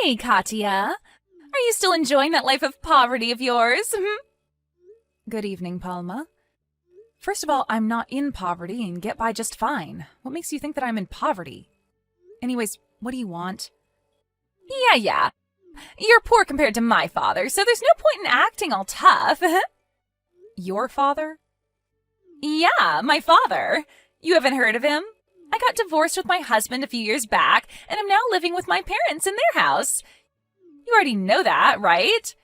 Hey, Katya. Are you still enjoying that life of poverty of yours? Good evening, Palma. First of all, I'm not in poverty and get by just fine. What makes you think that I'm in poverty? Anyways, what do you want? Yeah. You're poor compared to my father, so there's no point in acting all tough. Your father? Yeah, my father. You haven't heard of him? I got divorced with my husband a few years back, and I'm now living with my parents in their house. You already know that, right?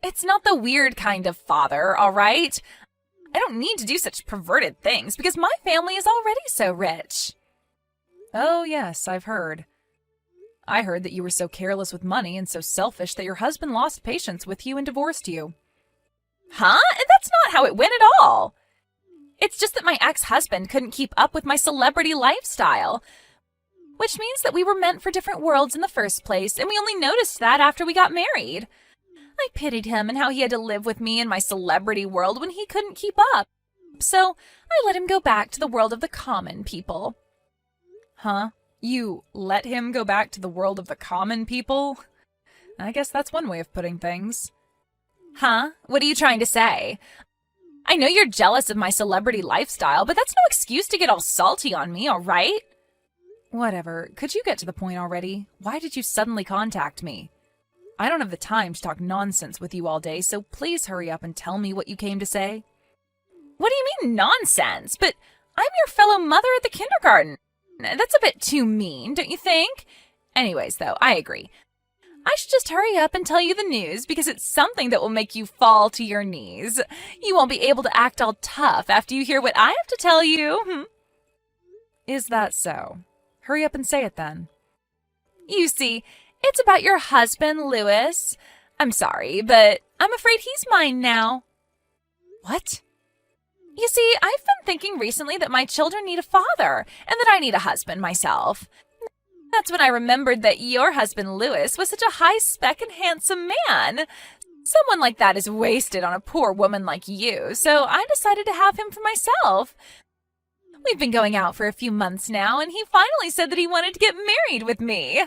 It's not the weird kind of father, all right? I don't need to do such perverted things because my family is already so rich. Oh, yes, I've heard. I heard that you were so careless with money and so selfish that your husband lost patience with you and divorced you. Huh? And that's not how it went at all. It's just that my ex-husband couldn't keep up with my celebrity lifestyle, which means that we were meant for different worlds in the first place, and we only noticed that after we got married. I pitied him and how he had to live with me in my celebrity world when he couldn't keep up. So I let him go back to the world of the common people. Huh? You let him go back to the world of the common people? I guess that's one way of putting things. Huh? What are you trying to say? I know you're jealous of my celebrity lifestyle, but that's no excuse to get all salty on me, all right? Whatever. Could you get to the point already? Why did you suddenly contact me? I don't have the time to talk nonsense with you all day, so please hurry up and tell me what you came to say. What do you mean nonsense? But I'm your fellow mother at the kindergarten. That's a bit too mean, don't you think? Anyways, though, I agree. I should just hurry up and tell you the news because it's something that will make you fall to your knees. You won't be able to act all tough after you hear what I have to tell you. Is that so? Hurry up and say it then. You see, it's about your husband, Louis. I'm sorry, but I'm afraid he's mine now. What? You see, I've been thinking recently that my children need a father and that I need a husband myself. That's when I remembered that your husband, Louis, was such a high-spec and handsome man. Someone like that is wasted on a poor woman like you, so I decided to have him for myself. We've been going out for a few months now, and he finally said that he wanted to get married with me.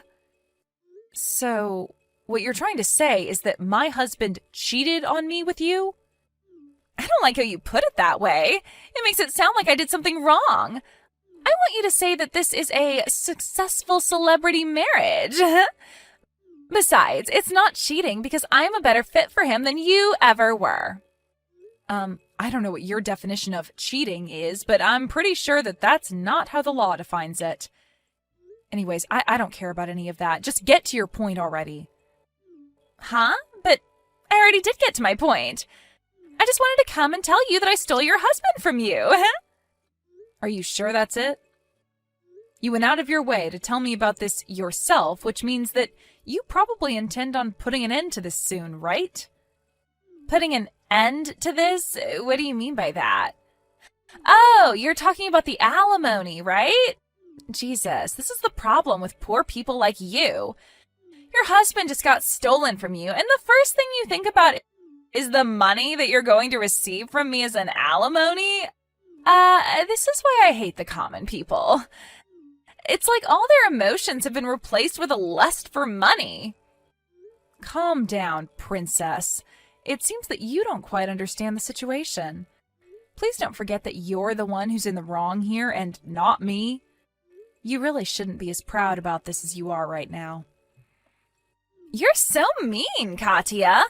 So, what you're trying to say is that my husband cheated on me with you? I don't like how you put it that way. It makes it sound like I did something wrong. I want you to say that this is a successful celebrity marriage. Besides, it's not cheating because I'm a better fit for him than you ever were. I don't know what your definition of cheating is, but I'm pretty sure that that's not how the law defines it. Anyways, I don't care about any of that. Just get to your point already. Huh? But I already did get to my point. I just wanted to come and tell you that I stole your husband from you. Are you sure that's it? You went out of your way to tell me about this yourself, which means that you probably intend on putting an end to this soon, right? Putting an end to this? What do you mean by that? Oh, you're talking about the alimony, right? Jesus, this is the problem with poor people like you. Your husband just got stolen from you, and the first thing you think about is the money that you're going to receive from me as an alimony? This is why I hate the common people. It's like all their emotions have been replaced with a lust for money. Calm down, princess. It seems that you don't quite understand the situation. Please don't forget that you're the one who's in the wrong here and not me. You really shouldn't be as proud about this as you are right now. You're so mean, Katya.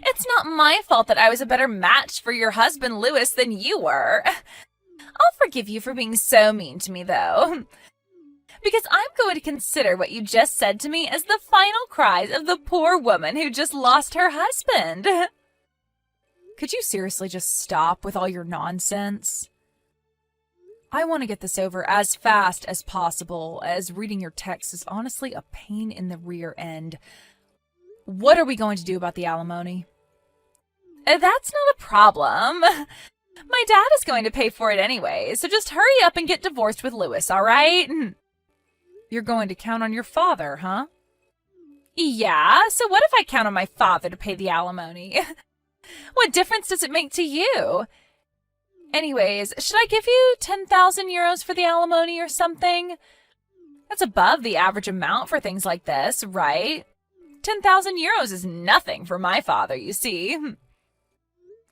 It's not my fault that I was a better match for your husband, Louis, than you were. I'll forgive you for being so mean to me, though. Because I'm going to consider what you just said to me as the final cries of the poor woman who just lost her husband. Could you seriously just stop with all your nonsense? I want to get this over as fast as possible, as reading your text is honestly a pain in the rear end. What are we going to do about the alimony? That's not a problem. My dad is going to pay for it anyway, so just hurry up and get divorced with Louis, all right? You're going to count on your father, huh? Yeah, so what if I count on my father to pay the alimony? What difference does it make to you? Anyways, should I give you 10,000 euros for the alimony or something? That's above the average amount for things like this, right? 10,000 euros is nothing for my father, you see.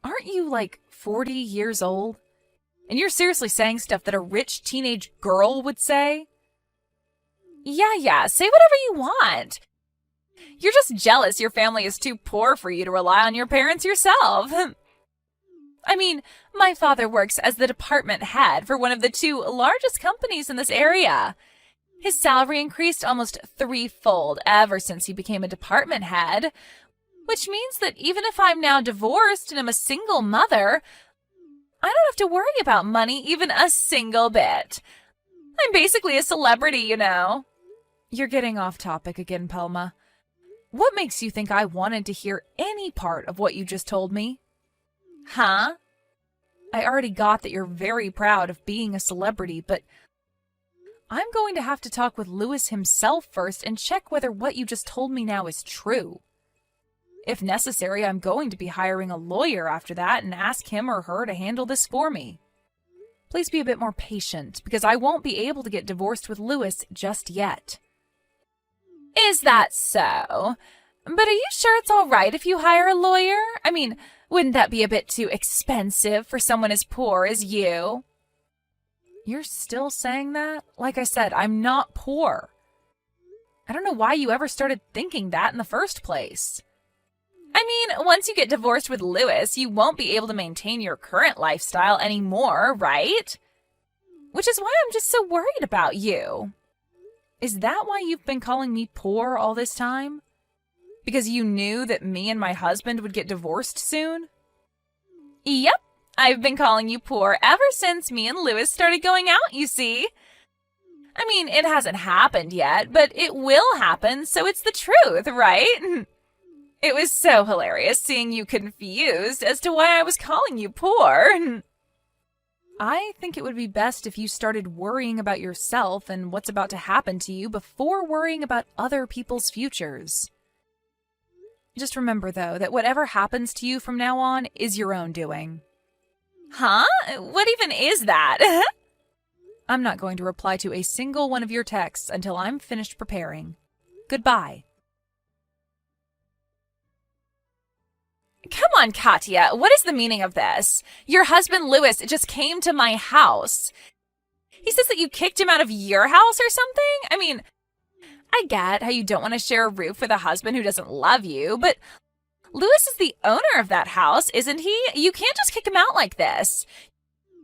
Aren't you like 40 years old? And you're seriously saying stuff that a rich teenage girl would say? Yeah, say whatever you want. You're just jealous your family is too poor for you to rely on your parents yourself. I mean, my father works as the department head for one of the 2 largest companies in this area. His salary increased almost 3-fold ever since he became a department head, which means that even if I'm now divorced and I'm a single mother, I don't have to worry about money even a single bit. I'm basically a celebrity, you know. You're getting off topic again, Pelma. What makes you think I wanted to hear any part of what you just told me? Huh? I already got that you're very proud of being a celebrity, but I'm going to have to talk with Louis himself first and check whether what you just told me now is true. If necessary, I'm going to be hiring a lawyer after that and ask him or her to handle this for me. Please be a bit more patient, because I won't be able to get divorced with Louis just yet. Is that so? But are you sure it's all right if you hire a lawyer? I mean, wouldn't that be a bit too expensive for someone as poor as you? You're still saying that? Like I said, I'm not poor. I don't know why you ever started thinking that in the first place. I mean, once you get divorced with Louis, you won't be able to maintain your current lifestyle anymore, right? Which is why I'm just so worried about you. Is that why you've been calling me poor all this time? Because you knew that me and my husband would get divorced soon? Yep, I've been calling you poor ever since me and Louis started going out, you see. I mean, it hasn't happened yet, but it will happen, so it's the truth, right? It was so hilarious seeing you confused as to why I was calling you poor. I think it would be best if you started worrying about yourself and what's about to happen to you before worrying about other people's futures. Just remember, though, that whatever happens to you from now on is your own doing. Huh? What even is that? I'm not going to reply to a single one of your texts until I'm finished preparing. Goodbye. Come on, Katya, what is the meaning of this? Your husband Louis just came to my house. He says that you kicked him out of your house or something? I mean, I get how you don't want to share a roof with a husband who doesn't love you, but Louis is the owner of that house, isn't he? You can't just kick him out like this.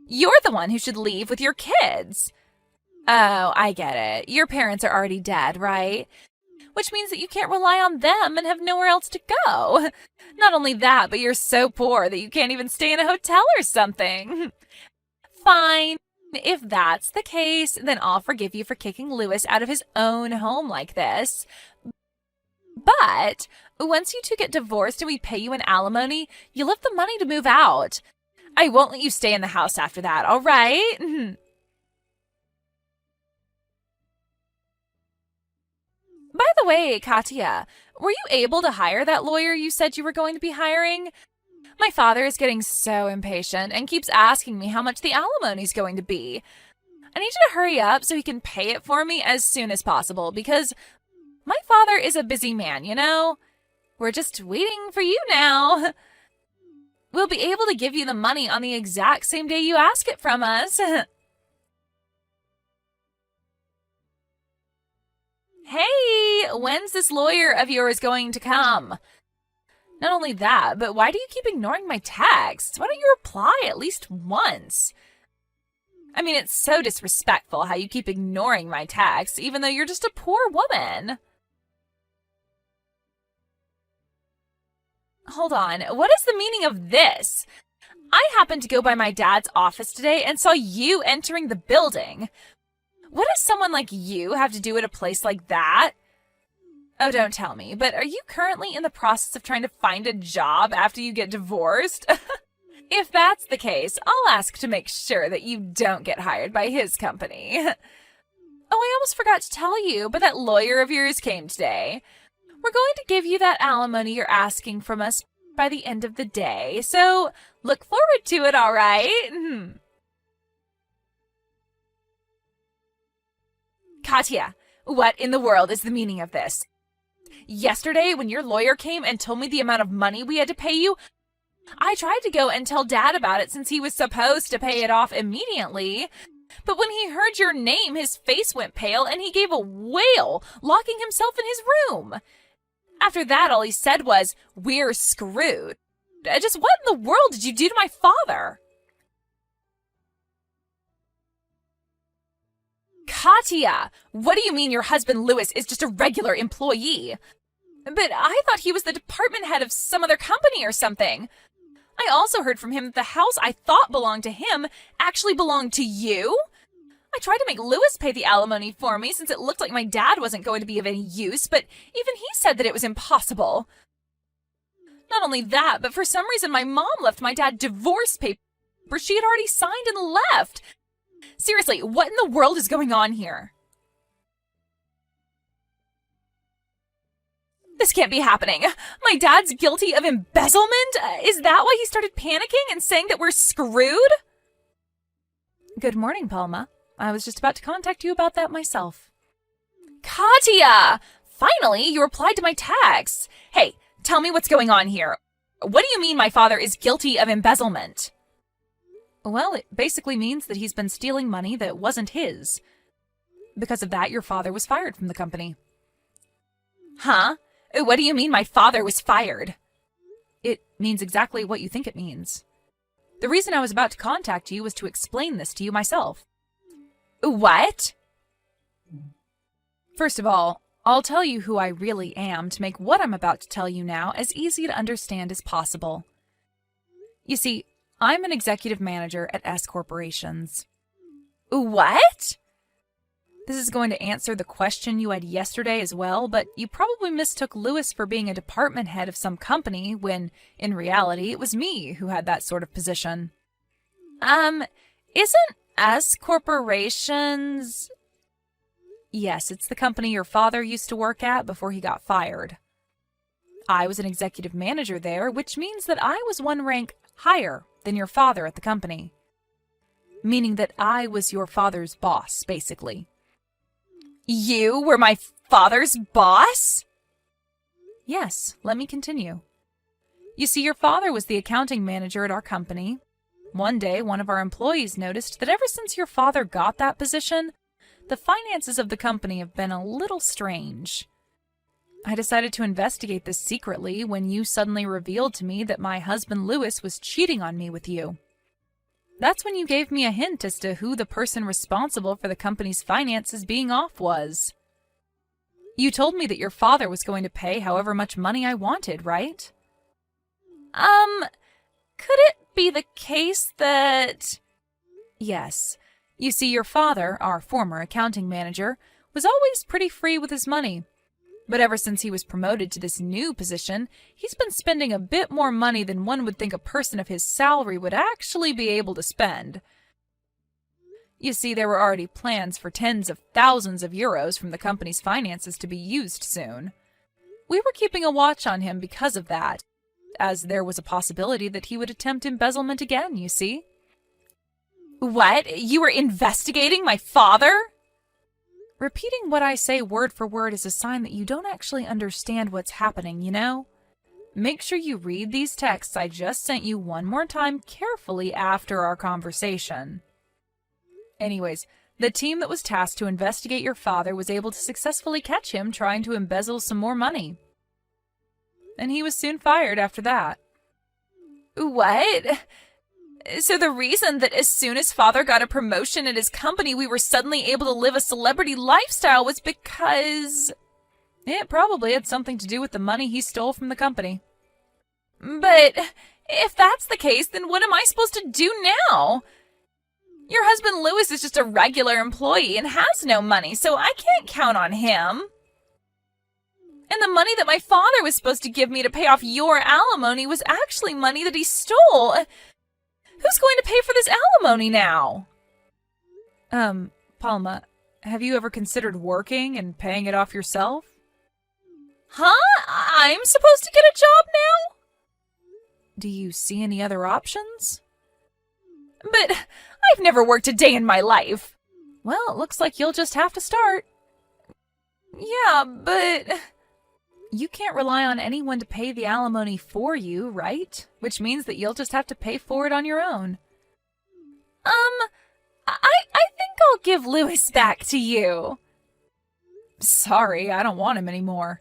You're the one who should leave with your kids. Oh, I get it. Your parents are already dead, right? Which means that you can't rely on them and have nowhere else to go. Not only that, but you're so poor that you can't even stay in a hotel or something. Fine. If that's the case, then I'll forgive you for kicking Louis out of his own home like this. But once you two get divorced and we pay you an alimony, you'll have the money to move out. I won't let you stay in the house after that, all right? By the way, Katya, were you able to hire that lawyer you said you were going to be hiring? My father is getting so impatient and keeps asking me how much the alimony's going to be. I need you to hurry up so he can pay it for me as soon as possible because my father is a busy man, you know? We're just waiting for you now. We'll be able to give you the money on the exact same day you ask it from us. Hey, when's this lawyer of yours going to come? Not only that, but why do you keep ignoring my texts? Why don't you reply at least once? I mean, it's so disrespectful how you keep ignoring my texts, even though you're just a poor woman. Hold on, what is the meaning of this? I happened to go by my dad's office today and saw you entering the building. What does someone like you have to do at a place like that? Oh, don't tell me, but are you currently in the process of trying to find a job after you get divorced? If that's the case, I'll ask to make sure that you don't get hired by his company. Oh, I almost forgot to tell you, but that lawyer of yours came today. We're going to give you that alimony you're asking from us by the end of the day, so look forward to it, all right? Katya, what in the world is the meaning of this? Yesterday, when your lawyer came and told me the amount of money we had to pay you, I tried to go and tell Dad about it since he was supposed to pay it off immediately. But when he heard your name, his face went pale and he gave a wail, locking himself in his room. After that, all he said was, "We're screwed." Just what in the world did you do to my father? Katya, what do you mean your husband Louis is just a regular employee? But I thought he was the department head of some other company or something. I also heard from him that the house I thought belonged to him actually belonged to you. I tried to make Louis pay the alimony for me since it looked like my dad wasn't going to be of any use, but even he said that it was impossible. Not only that, but for some reason my mom left my dad divorce papers she had already signed and left. Seriously, what in the world is going on here? This can't be happening. My dad's guilty of embezzlement? Is that why he started panicking and saying that we're screwed? Good morning, Palma. I was just about to contact you about that myself. Katya! Finally, you replied to my text. Hey, tell me what's going on here. What do you mean my father is guilty of embezzlement? Well, it basically means that he's been stealing money that wasn't his. Because of that, your father was fired from the company. Huh? What do you mean my father was fired? It means exactly what you think it means. The reason I was about to contact you was to explain this to you myself. What? First of all, I'll tell you who I really am to make what I'm about to tell you now as easy to understand as possible. You see, I'm an executive manager at S Corporations. What? This is going to answer the question you had yesterday as well, but you probably mistook Louis for being a department head of some company when, in reality, it was me who had that sort of position. Isn't S Corporations... Yes, it's the company your father used to work at before he got fired. I was an executive manager there, which means that I was one rank higher than your father at the company. Meaning that I was your father's boss, basically. You were my father's boss? Yes, let me continue. You see, your father was the accounting manager at our company. One day, one of our employees noticed that ever since your father got that position, the finances of the company have been a little strange. I decided to investigate this secretly when you suddenly revealed to me that my husband Louis was cheating on me with you. That's when you gave me a hint as to who the person responsible for the company's finances being off was. You told me that your father was going to pay however much money I wanted, right? Could it be the case that... Yes. You see, your father, our former accounting manager, was always pretty free with his money. But ever since he was promoted to this new position, he's been spending a bit more money than one would think a person of his salary would actually be able to spend. You see, there were already plans for tens of thousands of euros from the company's finances to be used soon. We were keeping a watch on him because of that, as there was a possibility that he would attempt embezzlement again, you see. What? You were investigating my father? Repeating what I say word for word is a sign that you don't actually understand what's happening, you know? Make sure you read these texts I just sent you one more time carefully after our conversation. Anyways, the team that was tasked to investigate your father was able to successfully catch him trying to embezzle some more money. And he was soon fired after that. What? So the reason that as soon as father got a promotion at his company, we were suddenly able to live a celebrity lifestyle was because... It probably had something to do with the money he stole from the company. But if that's the case, then what am I supposed to do now? Your husband Louis is just a regular employee and has no money, so I can't count on him. And the money that my father was supposed to give me to pay off your alimony was actually money that he stole. Who's going to pay for this alimony now? Palma, have you ever considered working and paying it off yourself? Huh? I'm supposed to get a job now? Do you see any other options? But I've never worked a day in my life. Well, it looks like you'll just have to start. Yeah, but... You can't rely on anyone to pay the alimony for you, right? Which means that you'll just have to pay for it on your own. I think I'll give Louis back to you. Sorry, I don't want him anymore.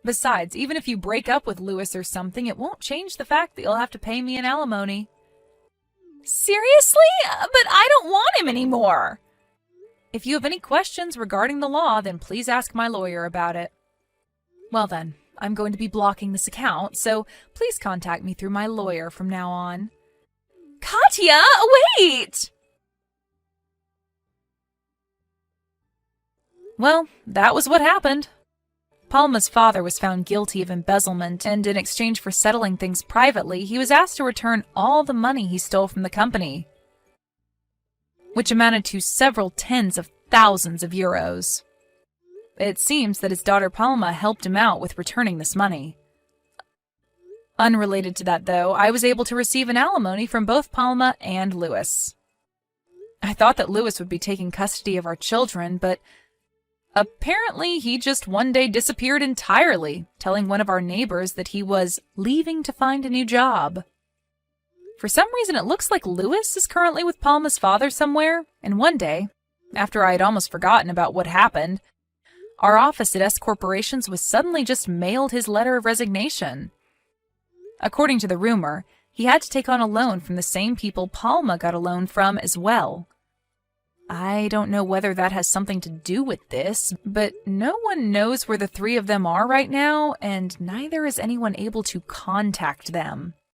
Besides, even if you break up with Louis or something, it won't change the fact that you'll have to pay me an alimony. Seriously? But I don't want him anymore. If you have any questions regarding the law, then please ask my lawyer about it. Well then, I'm going to be blocking this account, so please contact me through my lawyer from now on. Katya, wait! Well, that was what happened. Palma's father was found guilty of embezzlement, and in exchange for settling things privately, he was asked to return all the money he stole from the company, which amounted to several tens of thousands of euros. It seems that his daughter Palma helped him out with returning this money. Unrelated to that, though, I was able to receive an alimony from both Palma and Louis. I thought that Louis would be taking custody of our children, but apparently he just one day disappeared entirely, telling one of our neighbors that he was leaving to find a new job. For some reason, it looks like Louis is currently with Palma's father somewhere, and one day, after I had almost forgotten about what happened, our office at S Corporations was suddenly just mailed his letter of resignation. According to the rumor, he had to take on a loan from the same people Palma got a loan from as well. I don't know whether that has something to do with this, but no one knows where the three of them are right now, and neither is anyone able to contact them.